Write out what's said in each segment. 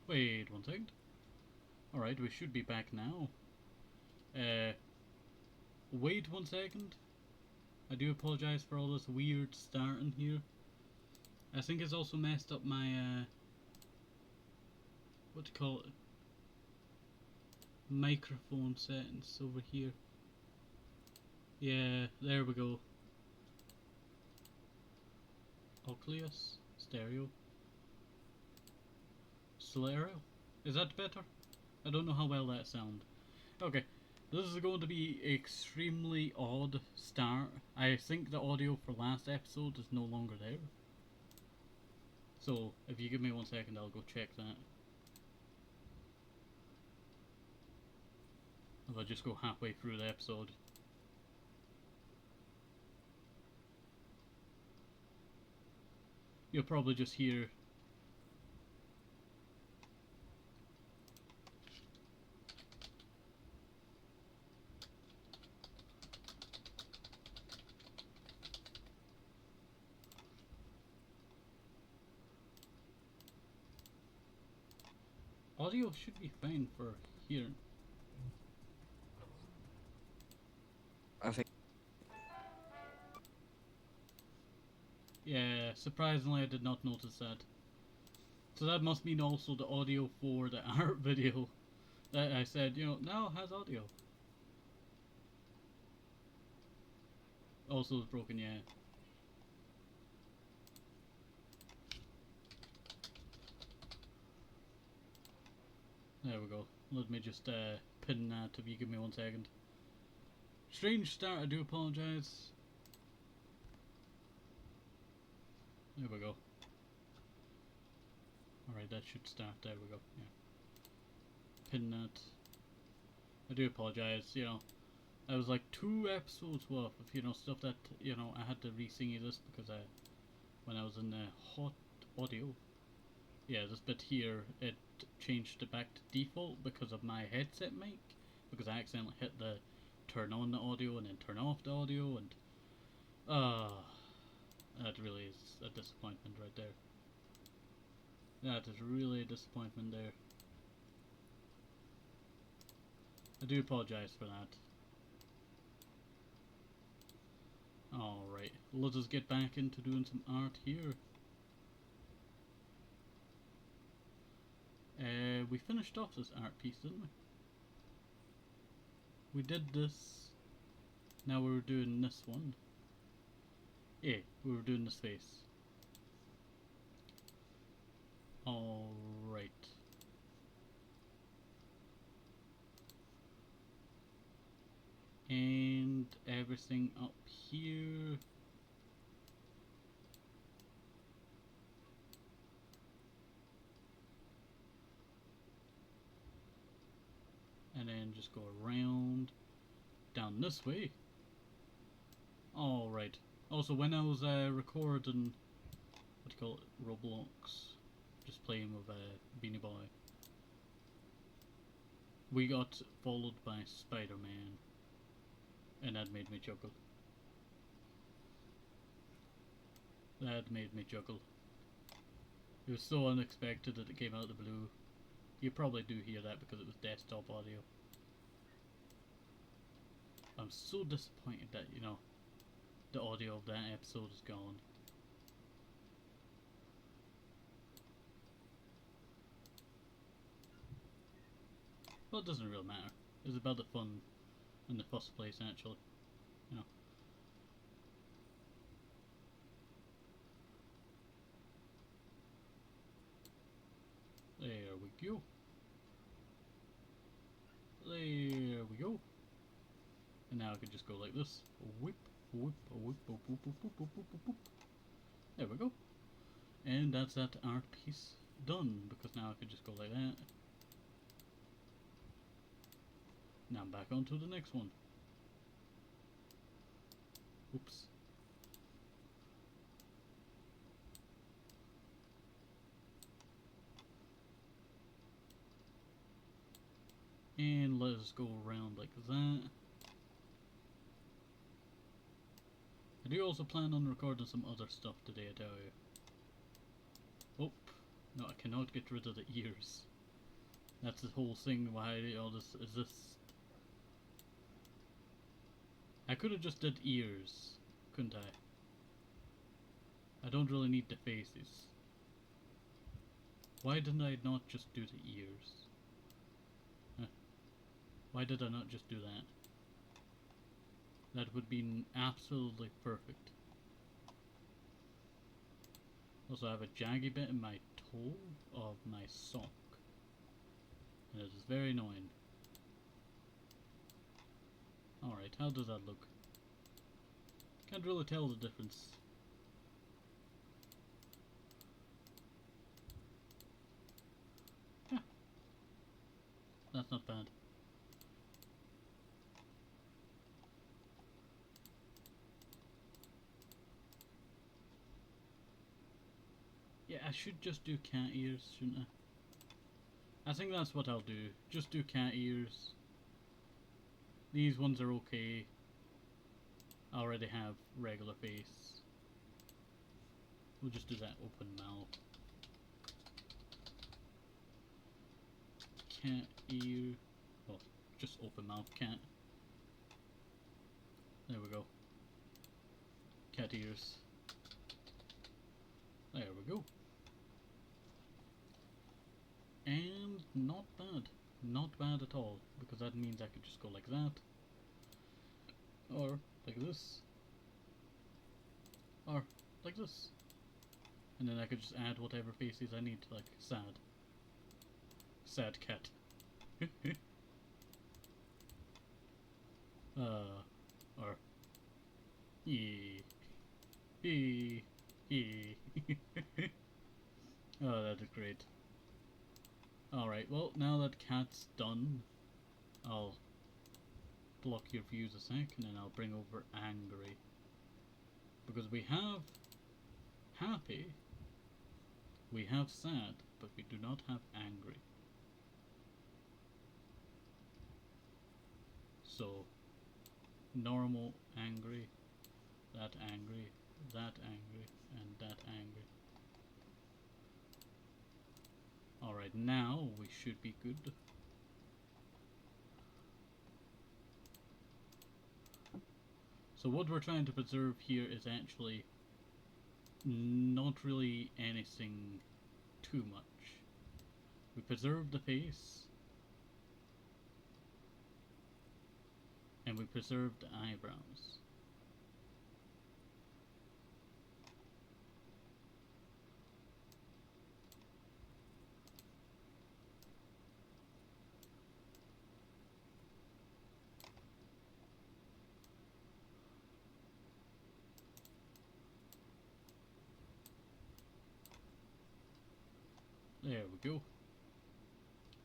Wait one second. Alright, we should be back now. Wait one second. I do apologize for all this weird starting here. I think it's also messed up my, what do you call it? Microphone settings over here. Yeah, there we go. Oculus, stereo, stereo. Is that better? I don't know how well that sounds. Okay, this is going to be extremely odd start. I think the audio for last episode is no longer there. So, if you give me 1 second, I'll go check that. If I just go halfway through the episode. You'll probably just hear audio should be fine for here. I think. Yeah, surprisingly I did not notice that. So that must mean also the audio for the art video that I said, you know, now has audio. Also is broken, yeah. There we go. Let me just pin that if you give me 1 second. Strange start, I do apologise. There we go. Alright, that should start. There we go. Yeah. Pin that. I do apologise, you know. I was like 2 episodes worth of, you know, stuff that, you know, I had to re-sing this because when I was in the hot audio. Yeah, this bit here, it changed it back to default because of my headset mic. Because I accidentally hit the turn on the audio and then turn off the audio and... that really is a disappointment right there. That is really a disappointment there. I do apologise for that. Alright, let us get back into doing some art here. We finished off this art piece, didn't we? We did this. Now we were doing this one. Yeah, we were doing this face. Alright. And everything up here. And then just go around down this way. Alright. Also, when I was recording, what do you call it, Roblox, just playing with Beanie Boy, we got followed by Spider-Man, and that made me juggle. That made me juggle. It was so unexpected that it came out of the blue. You probably do hear that because it was desktop audio. I'm so disappointed that, you know, the audio of that episode is gone. Well, it doesn't really matter. It's about the fun in the first place, actually. You know. There we go. There we go. And now I can just go like this. Whip, whip, whip, whip, whip, whip, whip, whip, whip, whip. There we go. And that's that art piece done, because now I can just go like that. Now I'm back onto the next one. Oops. And let us go around like that. I do also plan on recording some other stuff today, I tell you. Oh, no, I cannot get rid of the ears. That's the whole thing. Why all this is this? I could have just did ears, couldn't I? I don't really need the faces. Why didn't I not just do the ears? Huh. Why did I not just do that? That would be absolutely perfect. Also, I have a jaggy bit in my toe of my sock. And it is very annoying. Alright, how does that look? Can't really tell the difference. Yeah. That's not bad. Yeah, I should just do cat ears, shouldn't I? I think that's what I'll do. Just do cat ears. These ones are okay. I already have regular face. We'll just do that open mouth. Cat ear. Well, just open mouth cat. There we go. Cat ears. There we go. And not bad. Not bad at all. Because that means I could just go like that. Or like this. Or like this. And then I could just add whatever faces I need, like sad. Sad cat. Or Oh, that is great. Alright, well, now that cat's done, I'll block your views a sec, and then I'll bring over angry. Because we have happy, we have sad, but we do not have angry. So, normal angry, that angry, that angry, and that angry. Alright, now we should be good. So what we're trying to preserve here is actually not really anything too much. We preserved the face, and we preserved the eyebrows. There we go.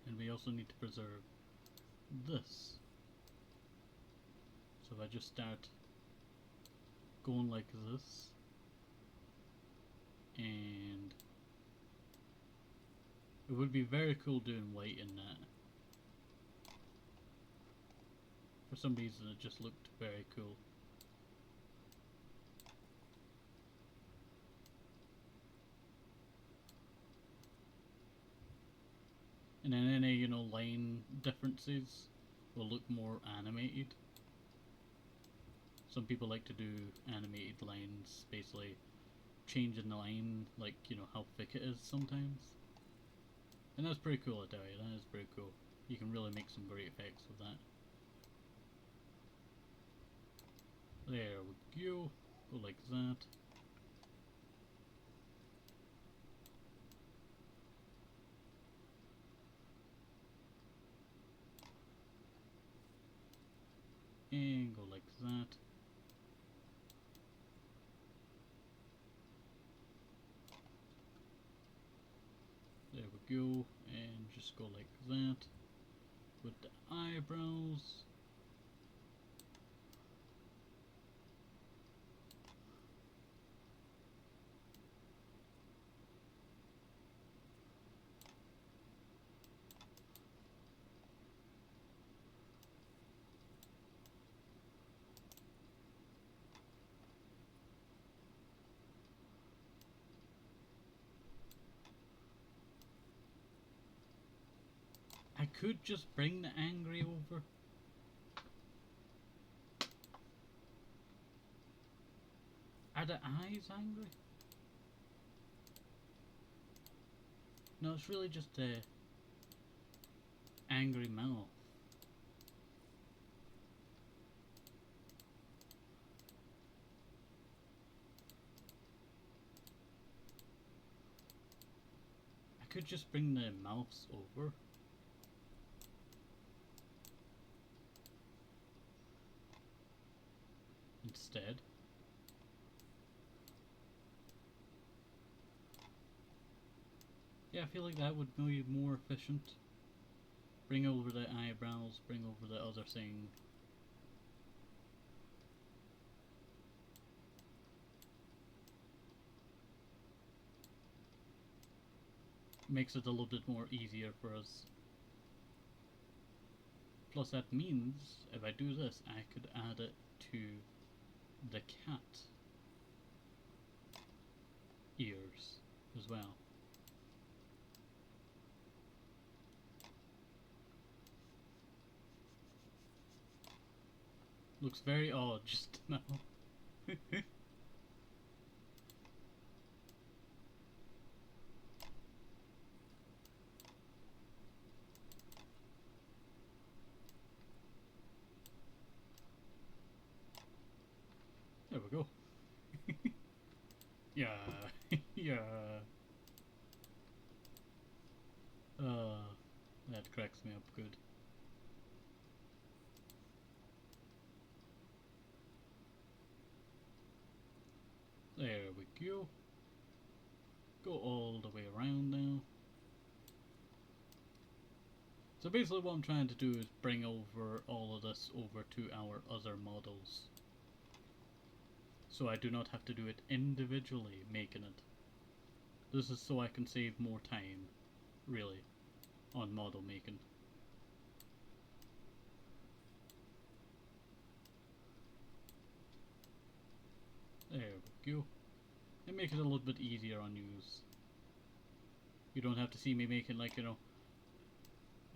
And we also need to preserve this. So if I just start going like this, and it would be very cool doing white in that. For some reason it just looked very cool. And then any, you know, line differences will look more animated. Some people like to do animated lines, basically changing the line, like, you know, how thick it is sometimes. And that's pretty cool, I tell you, that is pretty cool. You can really make some great effects with that. There we go, go like that. And go like that. There we go, and just go like that with the eyebrows. I could just bring the angry over. Are the eyes angry? No, it's really just a angry mouth. I could just bring the mouths over. Instead. Yeah, I feel like that would be more efficient. Bring over the eyebrows, bring over the other thing. Makes it a little bit more easier for us. Plus that means, if I do this, I could add it to the cat ears as well. Looks very odd just now. There we go. Yeah, yeah. That cracks me up good. There we go. Go all the way around now. So basically what I'm trying to do is bring over all of this over to our other models. So I do not have to do it individually making it. This is so I can save more time, really, on model making. There we go. And make it a little bit easier on use. You don't have to see me making, like, you know,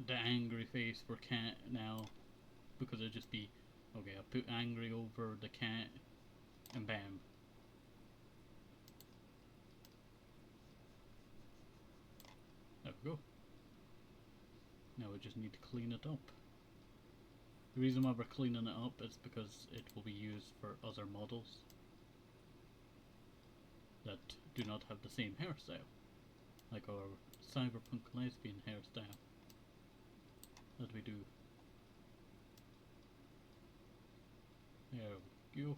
the angry face for cat now, because it'd just be, okay, I'll put angry over the cat, and bam. There we go. Now we just need to clean it up. The reason why we're cleaning it up is because it will be used for other models that do not have the same hairstyle, like our cyberpunk lesbian hairstyle that we do. There we go.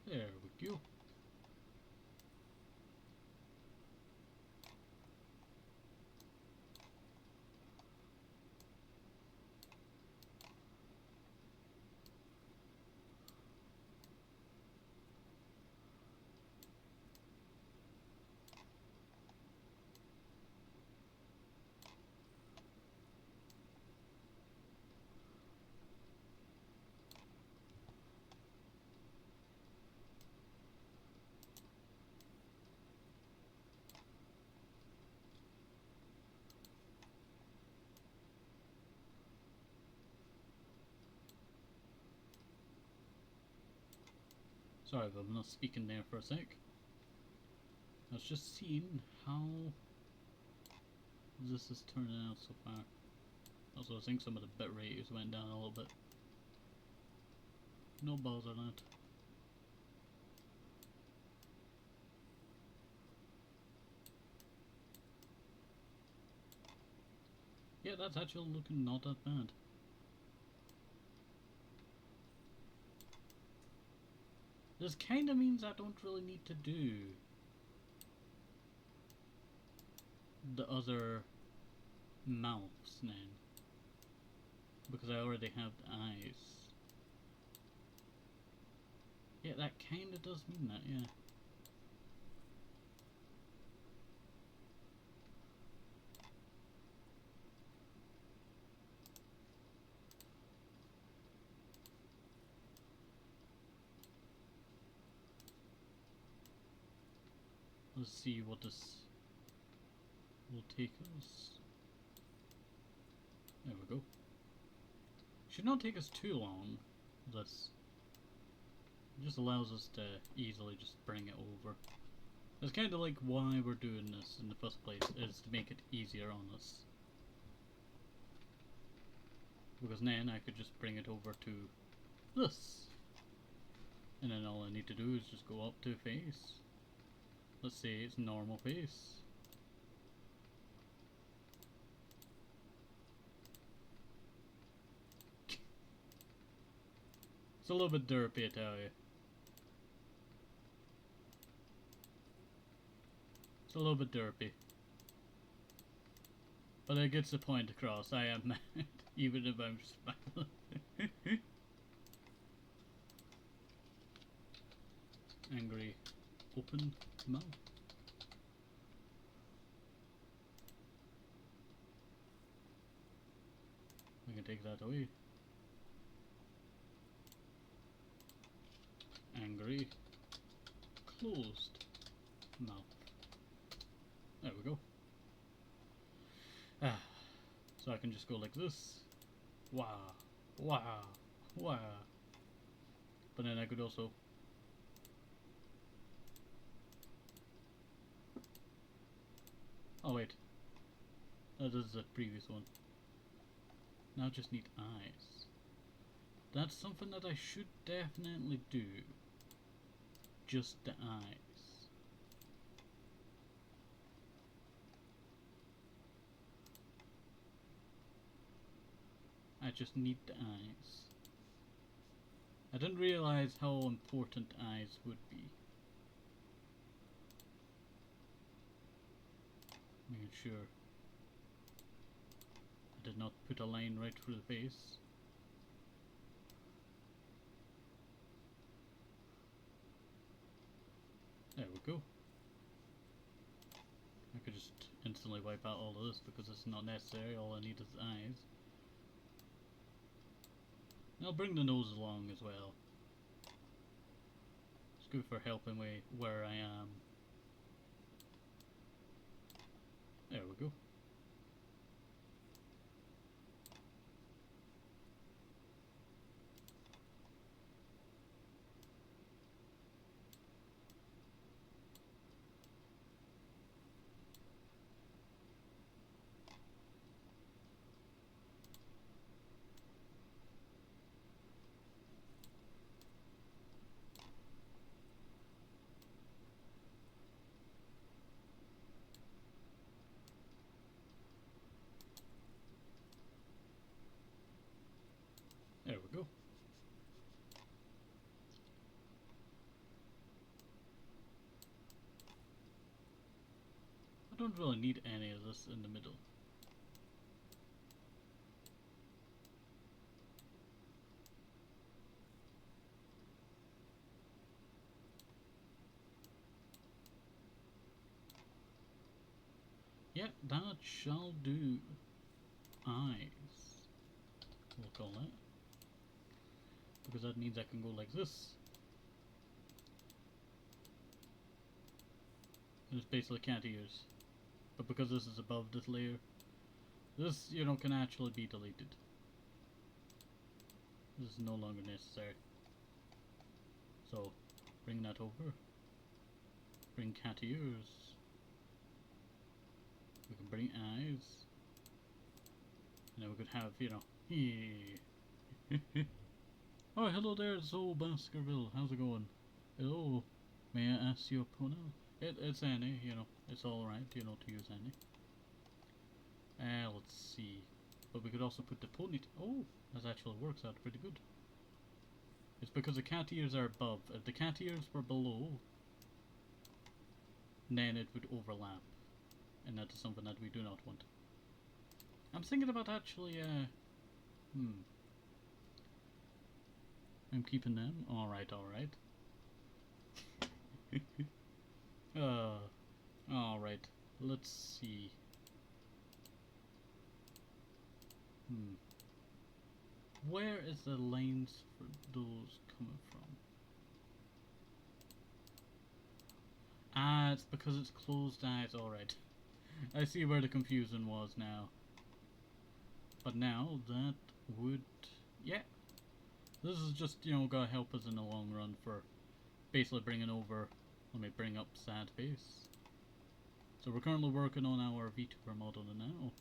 There we go. Sorry if I'm not speaking there for a sec. I was just seeing how this is turning out so far. Also, I think some of the bit rates went down a little bit. No balls on that. Yeah, that's actually looking not that bad. This kinda means I don't really need to do the other mouths then, because I already have the eyes. Yeah, that kinda does mean that, yeah. Let's see what this will take us. There we go. Should not take us too long. That's just allows us to easily just bring it over. That's kind of like why we're doing this in the first place, is to make it easier on us. Because then I could just bring it over to this. And then all I need to do is just go up to face. Let's say it's normal face. It's a little bit derpy, I tell you. It's a little bit derpy. But it gets the point across. I am mad, even if I'm smiling. Angry open mouth. We can take that away. Angry closed mouth. There we go. Ah, so I can just go like this. Wow, wow, wow. But then I could also oh wait, that is the previous one. Now I just need eyes. That's something that I should definitely do. Just the eyes. I just need the eyes. I didn't realize how important eyes would be. Making sure I did not put a line right through the face. There we go. I could just instantly wipe out all of this because it's not necessary. All I need is eyes. And I'll bring the nose along as well. It's good for helping me where I am. There we go. There we go. I don't really need any of this in the middle. Yep, that shall do. Eyes. We'll call that. Because that means I can go like this. And it's basically cat ears. But because this is above this layer, this, you know, can actually be deleted. This is no longer necessary. So, bring that over. Bring cat ears. We can bring eyes. And then we could have, you know, oh, hello there, Zoe Baskerville. How's it going? Hello. May I ask your pronoun? It's Annie, you know. It's alright, you know, to use Annie. Let's see. But we could also put the pony. Oh, that actually works out pretty good. It's because the cat ears are above. If the cat ears were below, then it would overlap. And that is something that we do not want. I'm thinking about actually, I'm keeping them. Alright, alright. Alright. Let's see. Where is the lines for those coming from? Ah, it's because it's closed eyes. Alright. I see where the confusion was now. But now that would... yeah. This is just, you know, gonna help us in the long run for basically bringing over... let me bring up sad face. So we're currently working on our VTuber model now.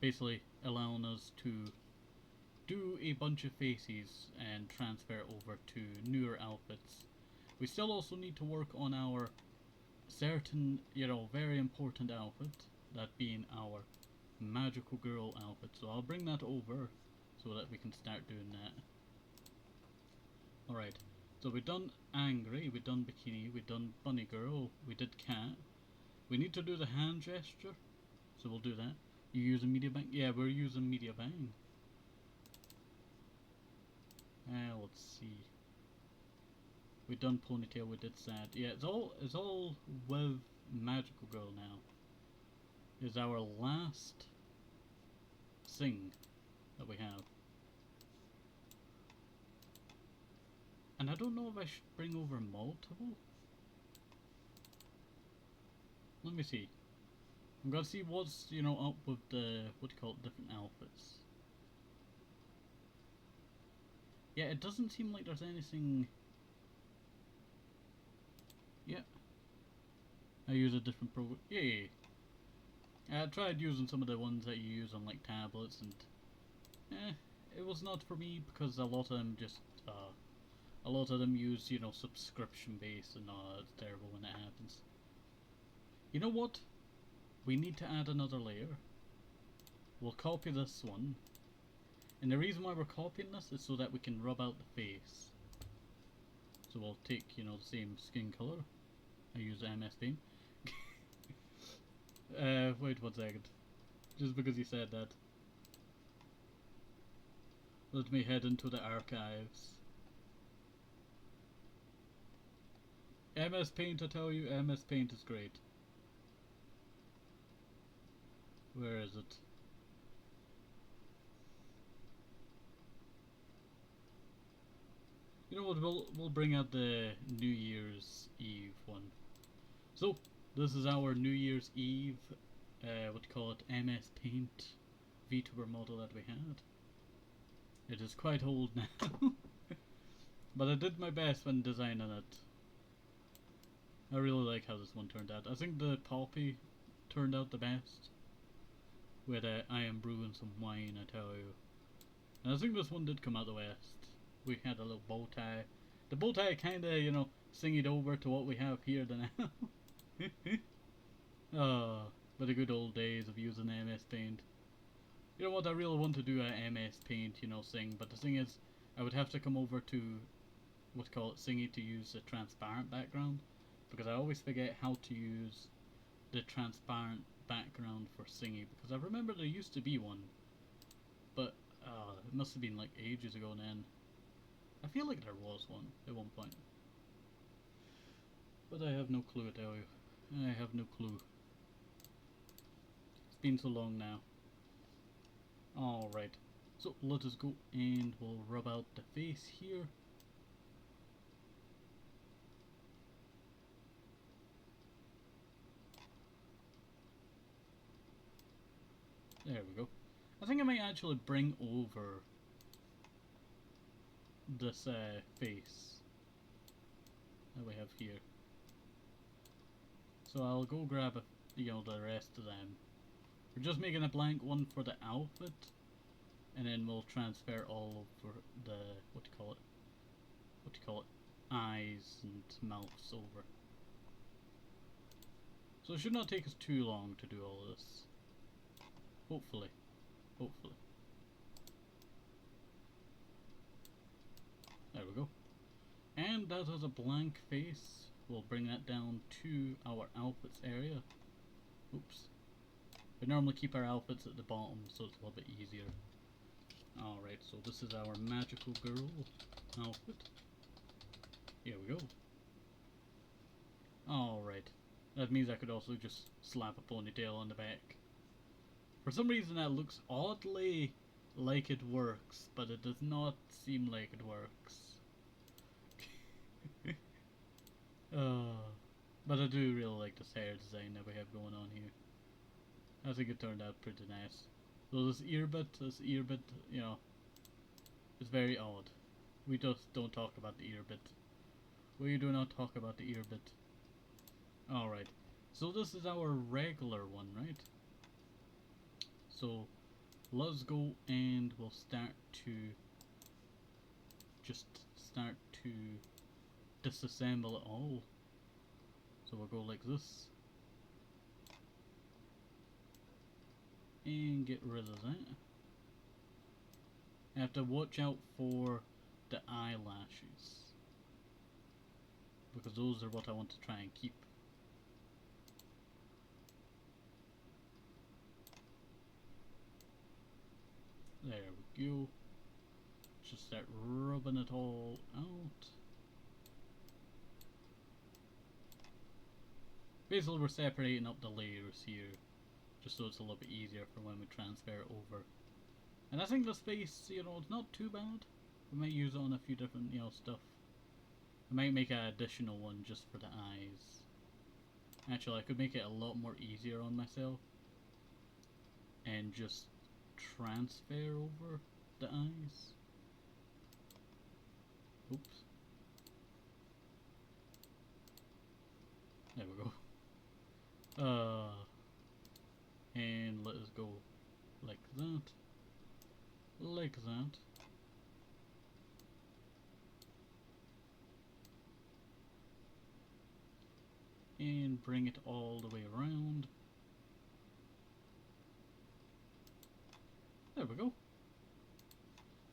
Basically allowing us to do a bunch of faces and transfer over to newer outfits. We still also need to work on our certain, you know, very important outfit, that being our magical girl outfit. So I'll bring that over so that we can start doing that. Alright, so we've done angry, we've done bikini, we've done bunny girl, we did cat. We need to do the hand gesture, so we'll do that. You using MediBang? Yeah, we're using MediBang. Let's see. We done ponytail, we did sad. Yeah, it's all with magical girl now. Is our last sing that we have. And I don't know if I should bring over multiple. Let me see. I'm gonna see what's, you know, up with the, what do you call it, different outfits. Yeah, it doesn't seem like there's anything. Yeah. I use a different program. Yeah. I tried using some of the ones that you use on like tablets, and it was not for me because a lot of them just a lot of them use, you know, subscription based, and it's terrible when it happens. You know what? We need to add another layer. We'll copy this one, and the reason why we're copying this is so that we can rub out the face. So we'll take, you know, the same skin color. I use MS Paint. Wait 1 second. Just because you said that. Let me head into the archives. MS Paint, I tell you, MS Paint is great. Where is it? You know what, we'll bring out the New Year's Eve one. So, this is our New Year's Eve, what do you call it, MS Paint VTuber model that we had. It is quite old now. But I did my best when designing it. I really like how this one turned out. I think the Poppy turned out the best. With I am brewing some wine, I tell you. And I think this one did come out the best. We had a little bow tie. The bow tie kinda, you know, sing it over to what we have here now. Oh, but the good old days of using MS Paint. You know what, I really want to do a MS Paint, you know, sing, but the thing is, I would have to come over to, what do you call it, Singy to use a transparent background, because I always forget how to use the transparent background for Singy, because I remember there used to be one, but it must have been like ages ago then. I feel like there was one at one point, but I have no clue, I tell you. I have no clue. It's been so long now. Alright, so let us go and we'll rub out the face here. There we go. I think I might actually bring over this face that we have here. So I'll go grab you know, the rest of them. We're just making a blank one for the outfit, and then we'll transfer all over the, what do you call it, eyes and mouths over. So it should not take us too long to do all of this. Hopefully. Hopefully. There we go. And that has a blank face. We'll bring that down to our outfits area. Oops. We normally keep our outfits at the bottom, so it's a little bit easier. Alright, so this is our magical girl outfit. Here we go. Alright. That means I could also just slap a ponytail on the back. For some reason that looks oddly like it works, but it does not seem like it works. But I do really like this hair design that we have going on here. I think it turned out pretty nice. So this ear bit, you know, is very odd. We just don't talk about the ear bit. We do not talk about the ear bit. Alright, so this is our regular one, right? So let's go and we'll start to disassemble it all. So we'll go like this and get rid of that. I have to watch out for the eyelashes because those are what I want to try and keep. There we go. Just start rubbing it all out. Basically we're separating up the layers here, just so it's a little bit easier for when we transfer it over. And I think this face, you know, it's not too bad. We might use it on a few different, you know, stuff. I might make an additional one just for the eyes. Actually, I could make it a lot more easier on myself. And just transfer over the eyes. Oops. There we go. And let us go like that. Like that. And bring it all the way around. There we go.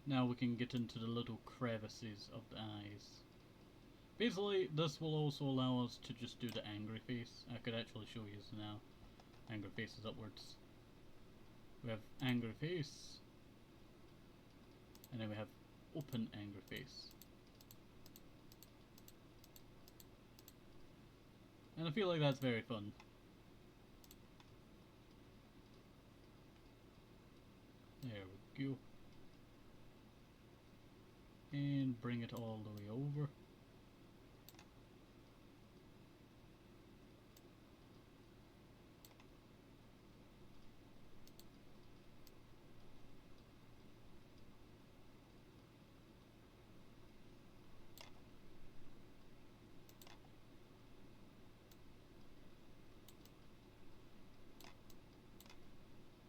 Now we can get into the little crevices of the eyes. Basically, this will also allow us to just do the angry face. I could actually show you this now. Angry face is upwards. We have angry face. And then we have open angry face. And I feel like that's very fun. There we go. And bring it all the way over.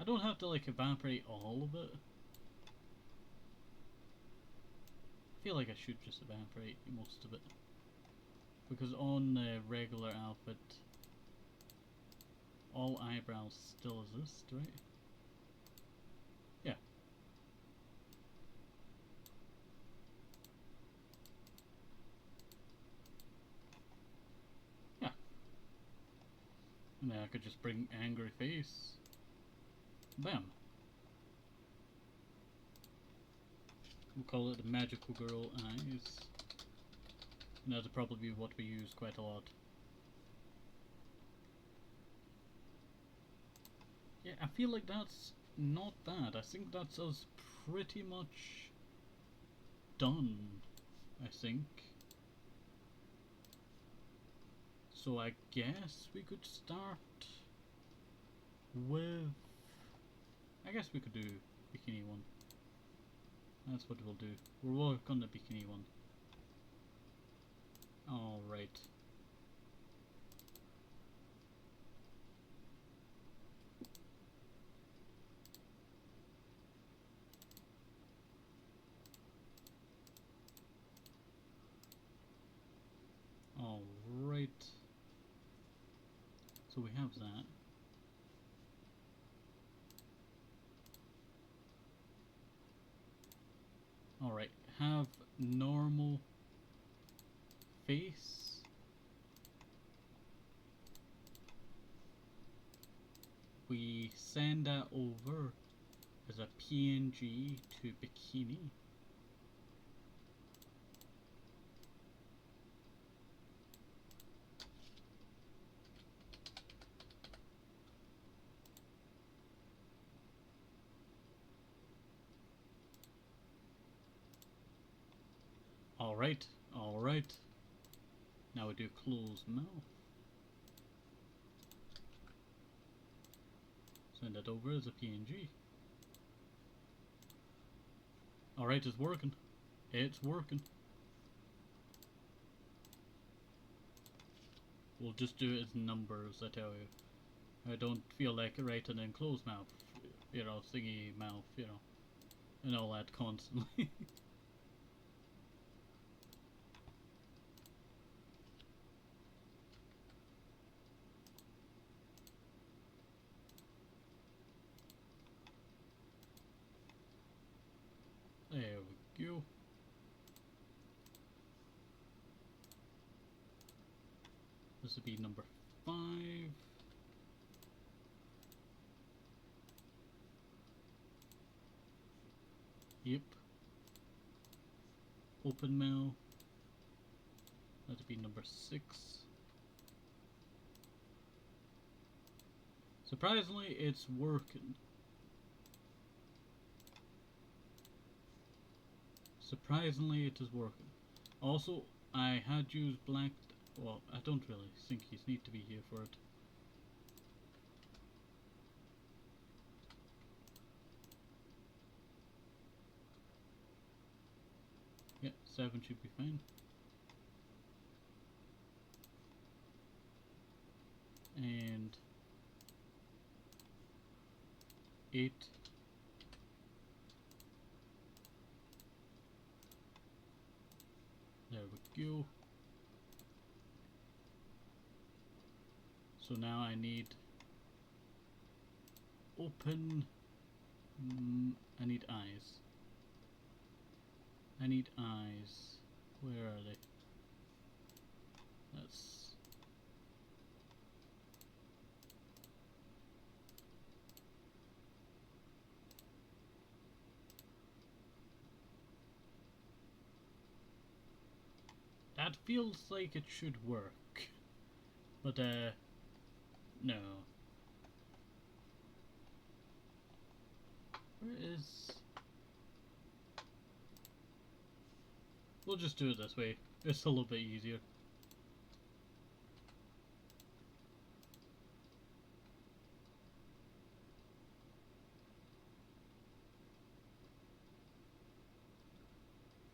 I don't have to like evaporate all of it. I feel like I should just evaporate most of it. Because on the regular outfit, all eyebrows still exist, right? Yeah. Yeah. And then I could just bring angry face. Bam. We'll call it the magical girl eyes. And that'll probably be what we use quite a lot. Yeah, I feel like that's not bad. I think that's us pretty much done, I think. So I guess we could start with... I guess we could do bikini one. That's what we'll do. We'll work on the bikini one. Alright. Alright. So we have that. Alright, have normal face. We send that over as a PNG to bikini. Alright, alright. Now we do closed mouth. send it over as a PNG. Alright, it's working. It's working. We'll just do it as numbers, I tell you. I don't feel like writing in closed mouth, you know, thingy mouth, you know, and all that constantly. There we go. This would be number 5. Yep. Open mail. That'd be number 6. Surprisingly, it's working. Surprisingly, it is working. Also, I had used black. Well, I don't really think you need to be here for it. Yeah, 7 should be fine. And 8. There we go. So now I need open. I need eyes. I need eyes. Where are they? That's. That feels like it should work. But, no. Where is... We'll just do it this way. It's a little bit easier.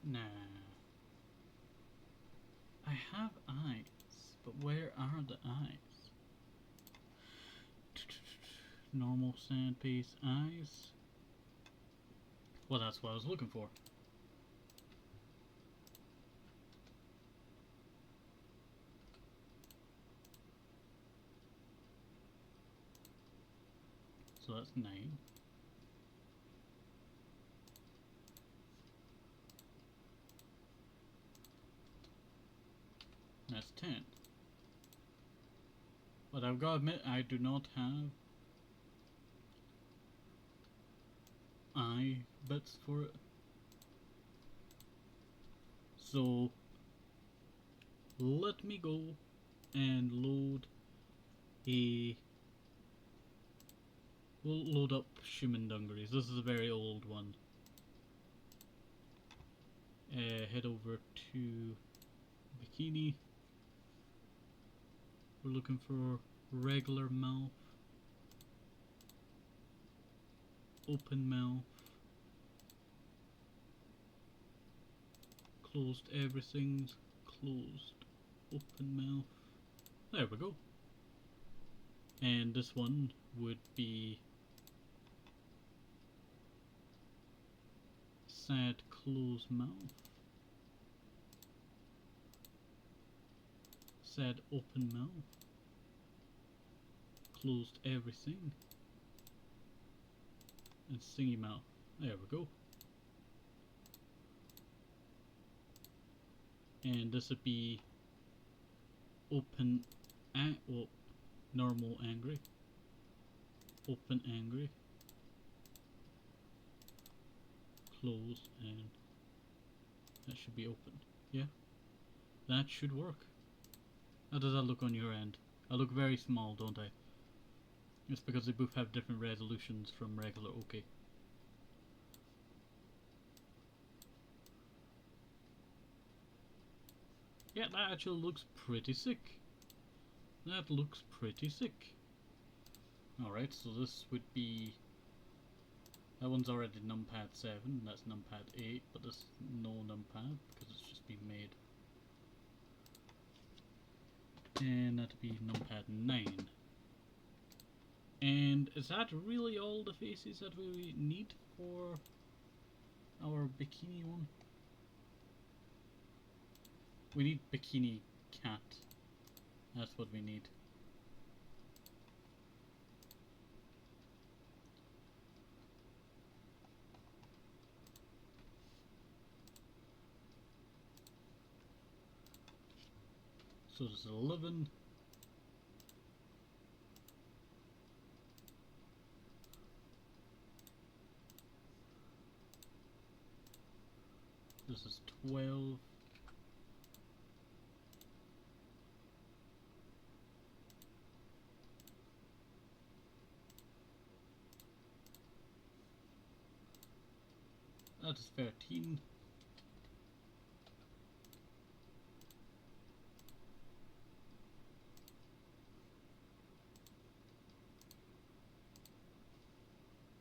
Nah. I have eyes, but where are the eyes? Normal sand piece eyes. Well, that's what I was looking for. So that's 9. That's 10. But I've got to admit, I do not have eye bits for it. So let me go and load a... We'll load up Shuman Dungarees. This is a very old one. Head over to Bikini. We're looking for regular mouth, open mouth, closed everything's closed, open mouth. There we go. And this one would be sad closed mouth, sad open mouth, closed everything, and singy mouth. There we go. And this would be open, well, normal angry, open angry, close, and that should be open. Yeah, that should work. How does that look on your end? I look very small, don't I? It's because they both have different resolutions from regular Oaki. Yeah, that actually looks pretty sick. That looks pretty sick. Alright, so this would be... That one's already numpad 7, that's numpad 8, but there's no numpad because it's just been made. And that'd be numpad 9. And is that really all the faces that we need for our bikini one? We need bikini cat. That's what we need. So there's 11. This is 12. That is 13.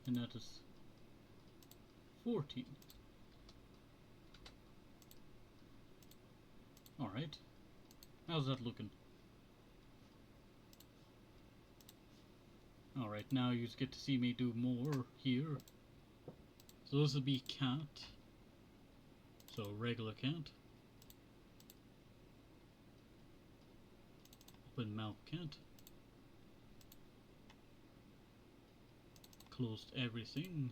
And that is 14. Alright. How's that looking? Alright, now you just get to see me do more here. So this would be cat. So regular cat. Open mouth cat. Closed everything.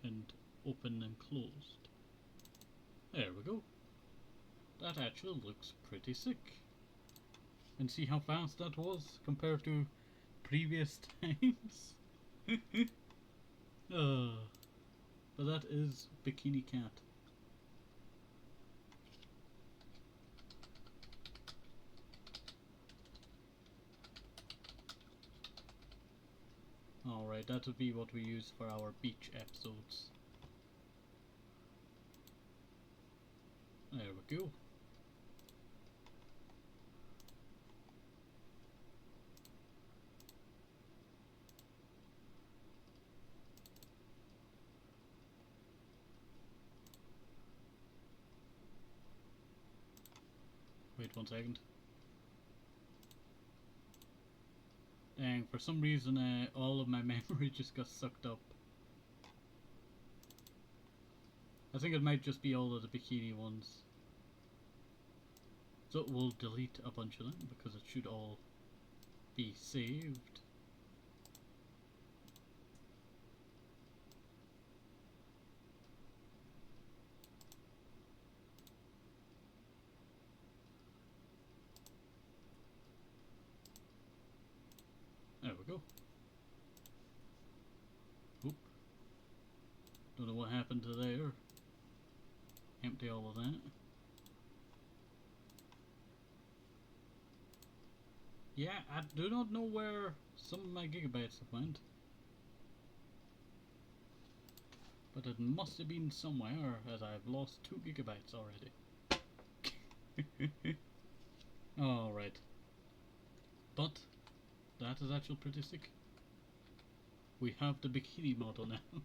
And open and closed. There we go. That actually looks pretty sick. And see how fast that was compared to previous times? But that is Bikini Cat. Alright, that would be what we use for our beach episodes. There we go. Wait 1 second. Dang, for some reason all of my memory just got sucked up. I think it might just be all of the bikini ones. So we'll delete a bunch of them because it should all be saved. There we go. Oop. Don't know what happened to there. Empty all of that. Yeah, I do not know where some of my gigabytes have went. But it must have been somewhere, as I've lost 2 gigabytes already. Alright. But that is actually pretty sick. We have the bikini model now.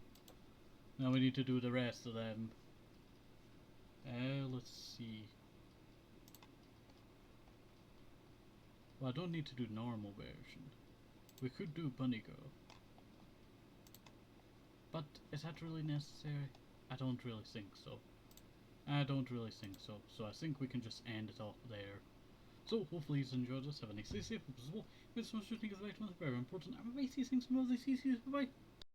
Now we need to do the rest of them. Let's see. Well, I don't need to do normal version. We could do Bunny Girl. But is that really necessary? I don't really think so. So I think we can just end it off there. So hopefully you enjoyed this. Have a nice day, safe as well. If it's so much, think it's very important. I'm a see things from others. See you. Bye bye.